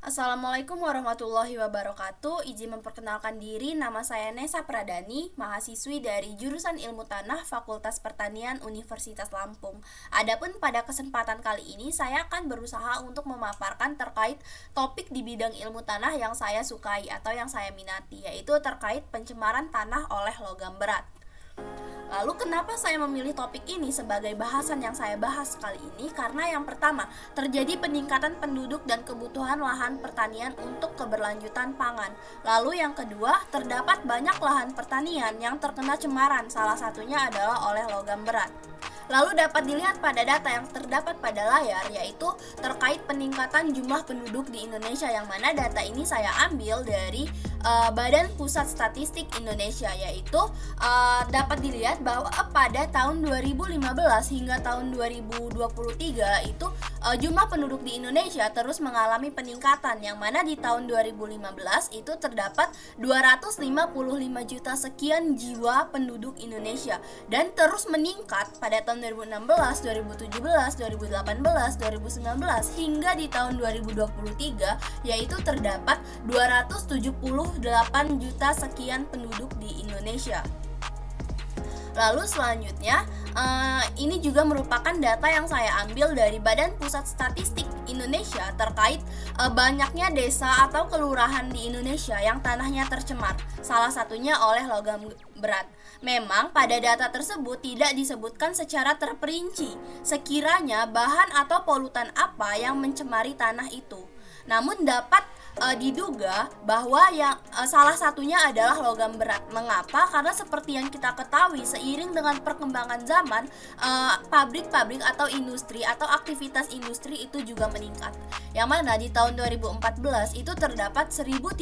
Assalamualaikum warahmatullahi wabarakatuh. Izin memperkenalkan diri, nama saya Nesa Pradani, mahasiswi dari jurusan Ilmu Tanah Fakultas Pertanian Universitas Lampung. Adapun pada kesempatan kali ini saya akan berusaha untuk memaparkan terkait topik di bidang ilmu tanah yang saya sukai atau yang saya minati, yaitu terkait pencemaran tanah oleh logam berat. Lalu kenapa saya memilih topik ini sebagai bahasan yang saya bahas kali ini? Karena yang pertama, terjadi peningkatan penduduk dan kebutuhan lahan pertanian untuk keberlanjutan pangan. Lalu yang kedua, terdapat banyak lahan pertanian yang terkena cemaran, salah satunya adalah oleh logam berat. Lalu dapat dilihat pada data yang terdapat pada layar, yaitu terkait peningkatan jumlah penduduk di Indonesia, yang mana data ini saya ambil dari Badan Pusat Statistik Indonesia, yaitu dapat dilihat bahwa pada tahun 2015 hingga tahun 2023 itu jumlah penduduk di Indonesia terus mengalami peningkatan, yang mana di tahun 2015 itu terdapat 255 juta sekian jiwa penduduk Indonesia, dan terus meningkat pada tahun 2016, 2017, 2018, 2019 hingga di tahun 2023, yaitu terdapat 278 juta sekian penduduk di Indonesia. Lalu selanjutnya, ini juga merupakan data yang saya ambil dari Badan Pusat Statistik Indonesia terkait banyaknya desa atau kelurahan di Indonesia yang tanahnya tercemar, salah satunya oleh logam berat. Memang pada data tersebut tidak disebutkan secara terperinci sekiranya bahan atau polutan apa yang mencemari tanah itu. Namun dapat diduga bahwa yang salah satunya adalah logam berat. Mengapa? Karena seperti yang kita ketahui, seiring dengan perkembangan zaman, pabrik-pabrik atau industri atau aktivitas industri itu juga meningkat. Yang mana di tahun 2014 itu terdapat 1.301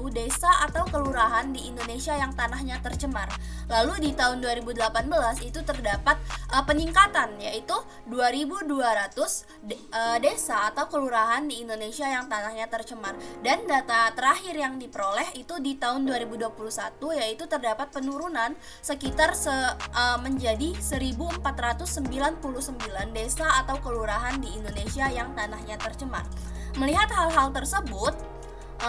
desa atau kelurahan di Indonesia yang tanahnya tercemar. Lalu di tahun 2018 itu terdapat peningkatan, yaitu 2.200 desa atau kelurahan di Indonesia yang tanahnya tercemar. Dan data terakhir yang diperoleh itu di tahun 2021, yaitu terdapat penurunan sekitar menjadi 1.499 desa atau kelurahan di Indonesia yang tanahnya tercemar. Melihat hal-hal tersebut,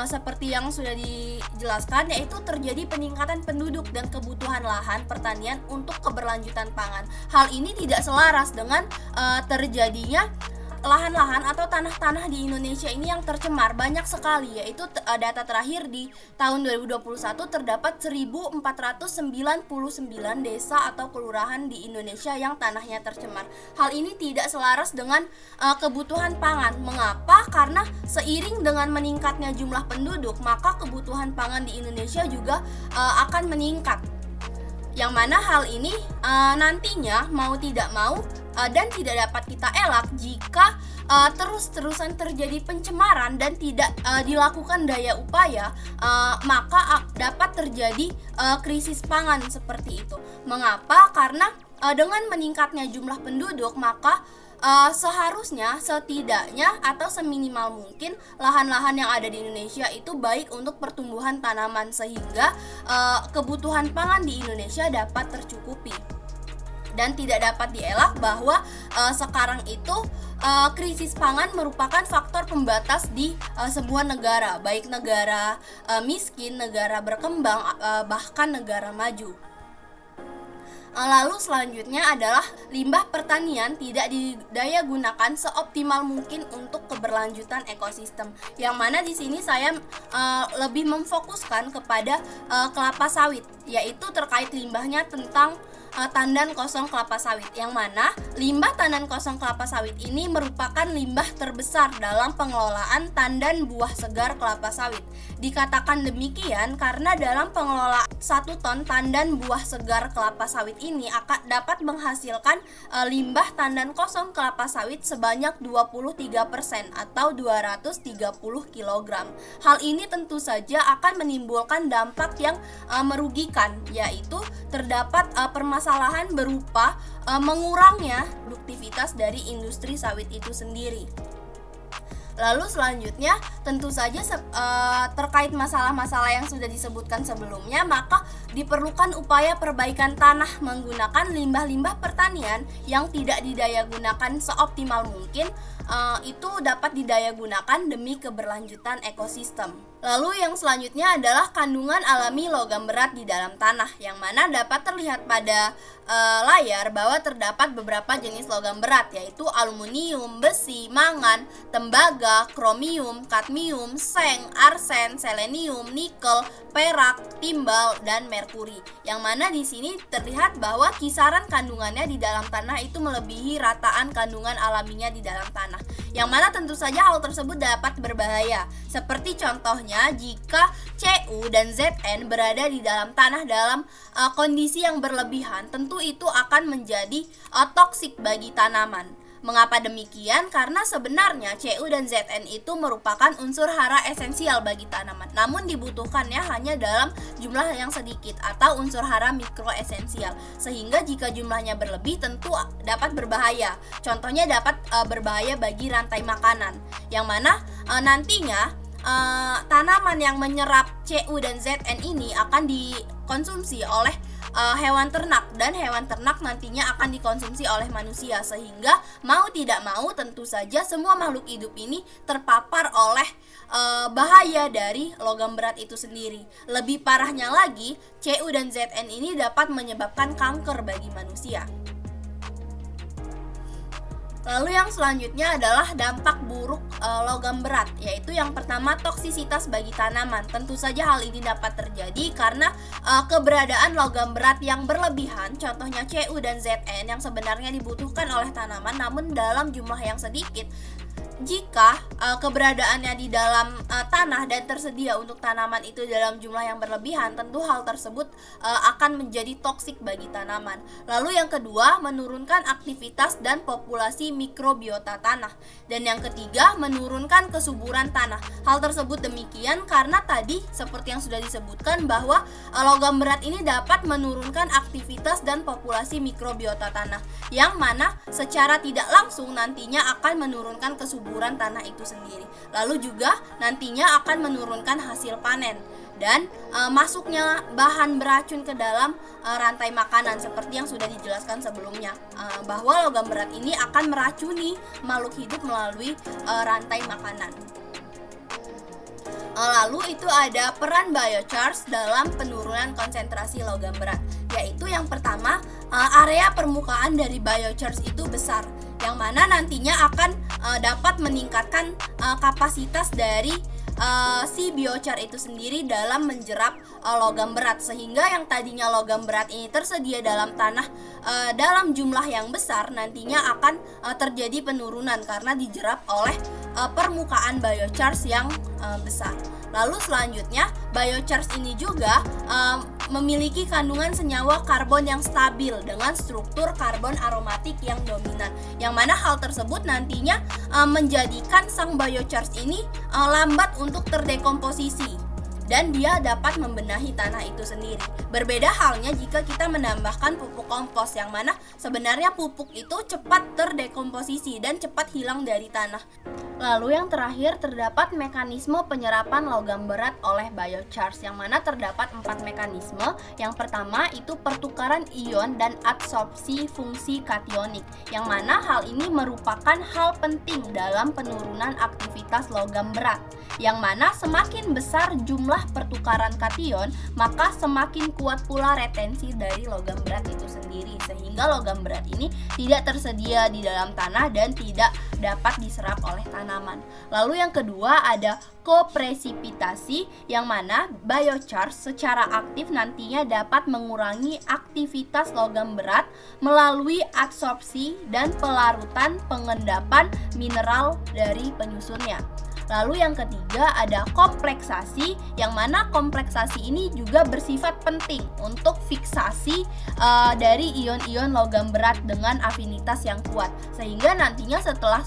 seperti yang sudah dijelaskan, yaitu terjadi peningkatan penduduk dan kebutuhan lahan pertanian untuk keberlanjutan pangan. Hal ini tidak selaras dengan terjadinya lahan-lahan atau tanah-tanah di Indonesia ini yang tercemar banyak sekali, yaitu data terakhir di tahun 2021 terdapat 1.499 desa atau kelurahan di Indonesia yang tanahnya tercemar. Hal ini tidak selaras dengan kebutuhan pangan. Mengapa? Karena seiring dengan meningkatnya jumlah penduduk, maka kebutuhan pangan di Indonesia juga akan meningkat. Yang mana hal ini nantinya mau tidak mau dan tidak dapat kita elak jika terus-terusan terjadi pencemaran dan tidak dilakukan daya upaya, maka dapat terjadi krisis pangan seperti itu. Mengapa? Karena dengan meningkatnya jumlah penduduk, maka seharusnya setidaknya atau seminimal mungkin lahan-lahan yang ada di Indonesia itu baik untuk pertumbuhan tanaman, sehingga kebutuhan pangan di Indonesia dapat tercukupi. Dan tidak dapat dielak bahwa sekarang itu krisis pangan merupakan faktor pembatas di sebuah negara, baik negara miskin, negara berkembang, bahkan negara maju. Lalu selanjutnya adalah limbah pertanian tidak didaya gunakan seoptimal mungkin untuk keberlanjutan ekosistem. Yang mana di sini saya lebih memfokuskan kepada kelapa sawit, yaitu terkait limbahnya tentang tandan kosong kelapa sawit, yang mana limbah tandan kosong kelapa sawit ini merupakan limbah terbesar dalam pengelolaan tandan buah segar kelapa sawit. Dikatakan demikian karena dalam pengelolaan 1 ton tandan buah segar kelapa sawit ini akan dapat menghasilkan limbah tandan kosong kelapa sawit sebanyak 23% atau 230 kg. Hal ini tentu saja akan menimbulkan dampak yang merugikan, yaitu terdapat permasalahan berupa mengurangnya produktivitas dari industri sawit itu sendiri. Lalu selanjutnya tentu saja terkait masalah-masalah yang sudah disebutkan sebelumnya, maka diperlukan upaya perbaikan tanah menggunakan limbah-limbah pertanian yang tidak didaya gunakan seoptimal mungkin itu dapat didayagunakan demi keberlanjutan ekosistem. Lalu yang selanjutnya adalah kandungan alami logam berat di dalam tanah, yang mana dapat terlihat pada layar bahwa terdapat beberapa jenis logam berat, yaitu aluminium, besi, mangan, tembaga, kromium, kadmium, seng, arsen, selenium, nikel, perak, timbal, dan merkuri. Yang mana di sini terlihat bahwa kisaran kandungannya di dalam tanah itu melebihi rataan kandungan alaminya di dalam tanah. Yang mana tentu saja hal tersebut dapat berbahaya. Seperti contohnya jika Cu dan Zn berada di dalam tanah dalam kondisi yang berlebihan, tentu itu akan menjadi toksik bagi tanaman. Mengapa demikian? Karena sebenarnya Cu dan Zn itu merupakan unsur hara esensial bagi tanaman, namun dibutuhkannya hanya dalam jumlah yang sedikit atau unsur hara mikro esensial, sehingga jika jumlahnya berlebih tentu dapat berbahaya. Contohnya dapat berbahaya bagi rantai makanan, yang mana nantinya tanaman yang menyerap Cu dan Zn ini akan dikonsumsi oleh hewan ternak, dan hewan ternak nantinya akan dikonsumsi oleh manusia, sehingga mau tidak mau tentu saja semua makhluk hidup ini terpapar oleh bahaya dari logam berat itu sendiri. Lebih parahnya lagi, Cu dan Zn ini dapat menyebabkan kanker bagi manusia. Lalu yang selanjutnya adalah dampak buruk logam berat, yaitu yang pertama toksisitas bagi tanaman. Tentu saja hal ini dapat terjadi karena keberadaan logam berat yang berlebihan, contohnya Cu dan Zn yang sebenarnya dibutuhkan oleh tanaman namun dalam jumlah yang sedikit. Jika keberadaannya di dalam tanah dan tersedia untuk tanaman itu dalam jumlah yang berlebihan, tentu hal tersebut akan menjadi toksik bagi tanaman. Lalu yang kedua, menurunkan aktivitas dan populasi mikrobiota tanah. Dan yang ketiga, menurunkan kesuburan tanah. Hal tersebut demikian karena tadi seperti yang sudah disebutkan bahwa logam berat ini dapat menurunkan aktivitas dan populasi mikrobiota tanah, yang mana secara tidak langsung nantinya akan menurunkan kesuburan tanah itu sendiri. Lalu juga nantinya akan menurunkan hasil panen dan masuknya bahan beracun ke dalam rantai makanan seperti yang sudah dijelaskan sebelumnya, bahwa logam berat ini akan meracuni makhluk hidup melalui rantai makanan. Lalu itu ada peran biochars dalam penurunan konsentrasi logam berat, yaitu yang pertama, area permukaan dari biochars itu besar, yang mana nantinya akan dapat meningkatkan kapasitas dari si biochar itu sendiri dalam menjerap logam berat, sehingga yang tadinya logam berat ini tersedia dalam tanah dalam jumlah yang besar nantinya akan terjadi penurunan karena dijerap oleh permukaan biochars yang besar. Lalu selanjutnya, biochars ini juga memiliki kandungan senyawa karbon yang stabil dengan struktur karbon aromatik yang dominan, yang mana hal tersebut nantinya menjadikan sang biochars ini lambat untuk terdekomposisi dan dia dapat membenahi tanah itu sendiri. Berbeda halnya jika kita menambahkan pupuk kompos, yang mana sebenarnya pupuk itu cepat terdekomposisi dan cepat hilang dari tanah. Lalu yang terakhir, terdapat mekanisme penyerapan logam berat oleh biochars, yang mana terdapat 4 mekanisme. Yang pertama itu pertukaran ion dan adsorpsi fungsi kationik, yang mana hal ini merupakan hal penting dalam penurunan aktivitas logam berat, yang mana semakin besar jumlah pertukaran kation, maka semakin kuat pula retensi dari logam berat itu sendiri, sehingga logam berat ini tidak tersedia di dalam tanah dan tidak dapat diserap oleh tanaman. Lalu yang kedua ada kopresipitasi, yang mana biochars secara aktif nantinya dapat mengurangi aktivitas logam berat melalui adsorpsi dan pelarutan pengendapan mineral dari penyusunnya. Lalu yang ketiga ada kompleksasi, yang mana kompleksasi ini juga bersifat penting untuk fiksasi dari ion-ion logam berat dengan afinitas yang kuat, sehingga nantinya setelah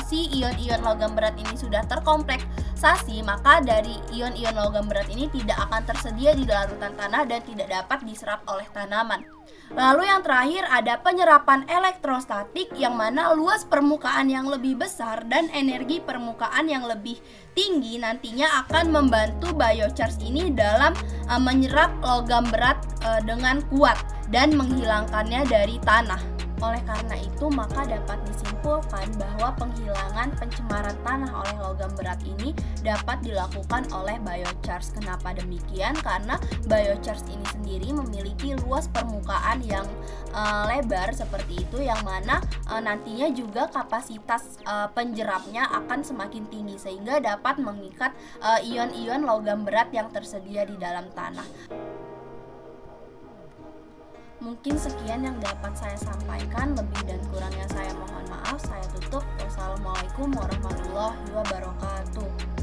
si ion-ion logam berat ini sudah terkompleksasi, maka dari ion-ion logam berat ini tidak akan tersedia di larutan tanah dan tidak dapat diserap oleh tanaman. Lalu yang terakhir ada penyerapan elektrostatik, yang mana luas permukaan yang lebih besar dan energi permukaan yang lebih tinggi nantinya akan membantu biochars ini dalam menyerap logam berat dengan kuat dan menghilangkannya dari tanah. Oleh karena itu, maka dapat disimpulkan bahwa penghilangan pencemaran tanah oleh logam berat ini dapat dilakukan oleh biochars. Kenapa demikian? Karena biochars ini sendiri memiliki luas permukaan yang lebar seperti itu, yang mana nantinya juga kapasitas penjerapnya akan semakin tinggi sehingga dapat mengikat ion-ion logam berat yang tersedia di dalam tanah. Mungkin sekian yang dapat saya sampaikan, lebih dan kurangnya saya mohon maaf. Saya tutup. Wassalamualaikum warahmatullahi wabarakatuh.